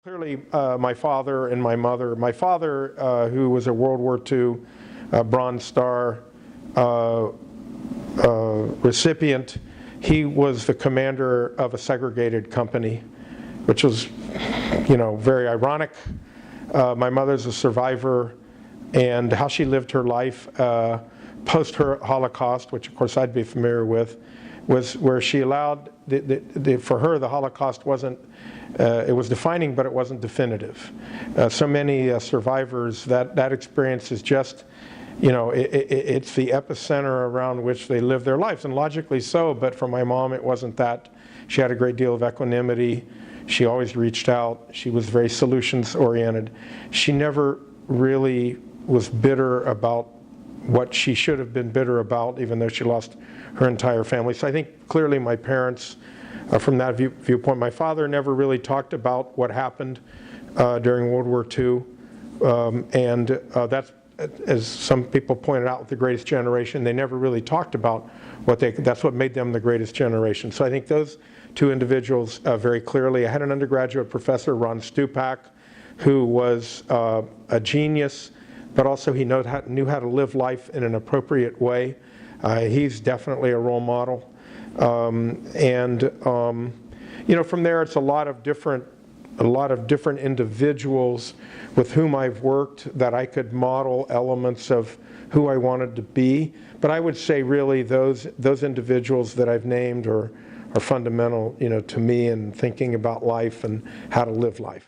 Clearly, my father and my mother. My father, who was a World War II Bronze Star recipient, he was the commander of a segregated company, which was, very ironic. My mother's a survivor, and how she lived her life post her Holocaust, which of course I'd be familiar with, was where she allowed, for her the Holocaust wasn't, it was defining, but it wasn't definitive. So many survivors, that experience is just, it's the epicenter around which they live their lives, and logically so, but for my mom it wasn't that. She had a great deal of equanimity. She always reached out. She was very solutions oriented. She never really was bitter about what she should have been bitter about, even though she lost her entire family. So I think clearly my parents, from that viewpoint, my father never really talked about what happened during World War II, and that's, as some people pointed out, with the greatest generation, they never really talked about that's what made them the greatest generation. So I think those two individuals very clearly. I had an undergraduate professor, Ron Stupak, who was a genius, but also he knew how to live life in an appropriate way. He's definitely a role model. From there it's a lot of different individuals with whom I've worked that I could model elements of who I wanted to be. But I would say really those individuals that I've named are fundamental, to me in thinking about life and how to live life.